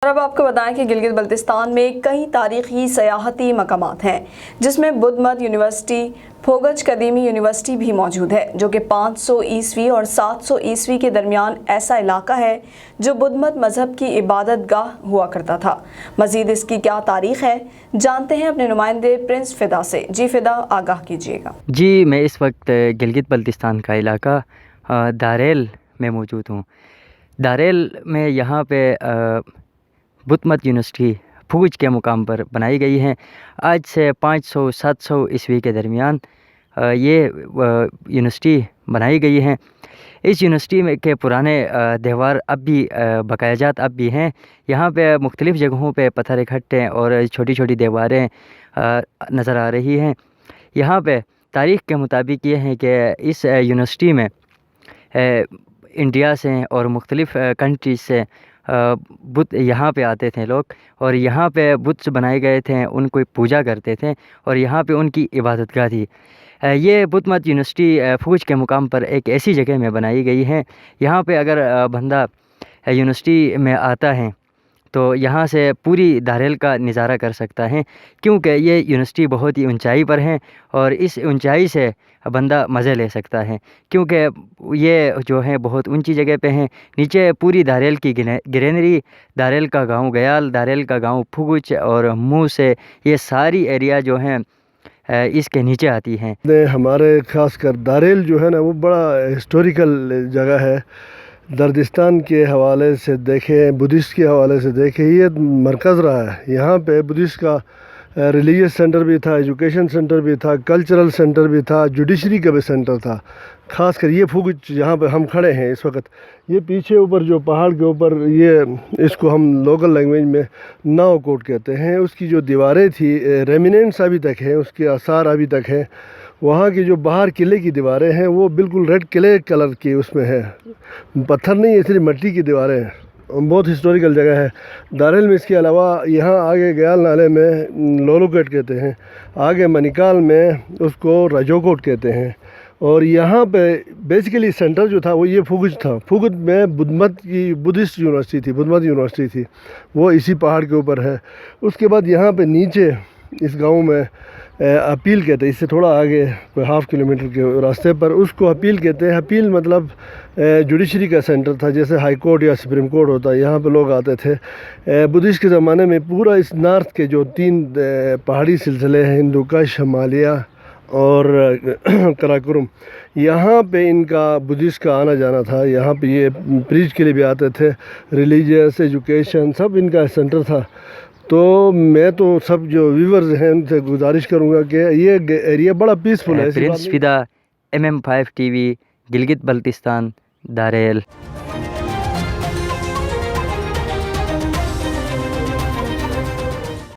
اور اب آپ کو بتائیں کہ گلگت بلتستان میں کئی تاریخی سیاحتی مقامات ہیں، جس میں بدھ مت یونیورسٹی، پھوگچ قدیمی یونیورسٹی بھی موجود ہے، جو کہ 500 عیسوی اور 700 عیسوی کے درمیان ایسا علاقہ ہے جو بدھ مت مذہب کی عبادت گاہ ہوا کرتا تھا۔ مزید اس کی کیا تاریخ ہے، جانتے ہیں اپنے نمائندے پرنس فدا سے۔ جی فدا، آگاہ کیجیے گا۔ جی، میں اس وقت گلگت بلتستان کا علاقہ داریل میں موجود ہوں۔ داریل میں یہاں پہ بدھ مت یونیورسٹی پھوگچ کے مقام پر بنائی گئی ہیں۔ آج سے 500-700 عیسوی کے درمیان یہ یونیورسٹی بنائی گئی ہیں۔ اس یونیورسٹی میں کے پرانے دیوار اب بھی بقایا جات اب بھی ہیں۔ یہاں پہ مختلف جگہوں پہ پتھر اکٹھے اور چھوٹی چھوٹی دیواریں نظر آ رہی ہیں۔ یہاں پہ تاریخ کے مطابق یہ ہیں کہ اس یونیورسٹی میں انڈیا سے اور مختلف کنٹریز سے بت یہاں پہ آتے تھے لوگ، اور یہاں پہ بتس بنائے گئے تھے، ان کو پوجا کرتے تھے اور یہاں پہ ان کی عبادت گاہ تھی۔ یہ بدھ مت یونیورسٹی پھوگچ کے مقام پر ایک ایسی جگہ میں بنائی گئی ہے۔ یہاں پہ اگر بندہ یونیورسٹی میں آتا ہے تو یہاں سے پوری داریل کا نظارہ کر سکتا ہے، کیونکہ یہ یونیورسٹی بہت ہی اونچائی پر ہے اور اس اونچائی سے بندہ مزے لے سکتا ہے، کیونکہ یہ جو ہے بہت اونچی جگہ پہ ہیں۔ نیچے پوری داریل کی گرینری، داریل کا گاؤں گیال، داریل کا گاؤں پھوگچ اور منہ سے، یہ ساری ایریا جو ہیں اس کے نیچے آتی ہیں۔ ہمارے خاص کر داریل جو ہے نا، وہ بڑا ہسٹوریکل جگہ ہے۔ دردستان کے حوالے سے دیکھیں، بدھسٹ کے حوالے سے دیکھیں، یہ مرکز رہا ہے۔ یہاں پہ بدھسٹ کا ریلیجیس سینٹر بھی تھا، ایجوکیشن سینٹر بھی تھا، کلچرل سینٹر بھی تھا، جوڈیشری کا بھی سینٹر تھا۔ خاص کر یہ پھوگچ جہاں پہ ہم کھڑے ہیں اس وقت، یہ پیچھے اوپر جو پہاڑ کے اوپر، یہ اس کو ہم لوکل لینگویج میں ناؤ کوٹ کہتے ہیں۔ اس کی جو دیواریں تھی، ریمیننٹس ابھی تک ہیں، اس کے آثار ابھی تک ہیں۔ وہاں کی جو باہر قلعے کی دیواریں ہیں وہ بالکل ریڈ کلے کلر کی اس میں ہے، پتھر نہیں ہے، صرف مٹی کی دیواریں ہیں۔ بہت ہسٹوریکل جگہ ہے داریل میں۔ اس کے علاوہ یہاں آگے گیال نالے میں لولوکیٹ کہتے ہیں، آگے منیکال میں اس کو راجوکوٹ کہتے ہیں، اور یہاں پہ بیسیکلی سینٹر جو تھا وہ یہ پھوگچ تھا۔ پھوگچ میں بدھ مت کی بدھسٹ یونیورسٹی تھی، بدھ مت یونیورسٹی تھی، وہ اسی پہاڑ کے اوپر ہے۔ اس کے بعد یہاں پہ نیچے اس گاؤں میں اپیل کہتے ہیں، اس سے تھوڑا آگے کوئی 1/2 کلومیٹر کے راستے پر اس کو اپیل کہتے ہیں۔ اپیل مطلب جوڈیشری کا سینٹر تھا، جیسے ہائی کورٹ یا سپریم کورٹ ہوتا ہے، یہاں پہ لوگ آتے تھے۔ بدھسٹ کے زمانے میں پورا اس نارتھ کے جو 3 پہاڑی سلسلے ہیں، ہندو کش، ہمالیہ اور کراکورم، یہاں پہ ان کا بدھسٹ کا آنا جانا تھا۔ یہاں پہ یہ پریچ کے لیے بھی آتے تھے، ریلیجیس، ایجوکیشن، سب ان کا سینٹر تھا۔ تو میں تو سب جو ویورز ہیں ان سے گزارش کروں گا کہ یہ ایریا بڑا پیسفل ہے۔ پرنس فدا، MM5 TV، گلگت بلتستان، داریل۔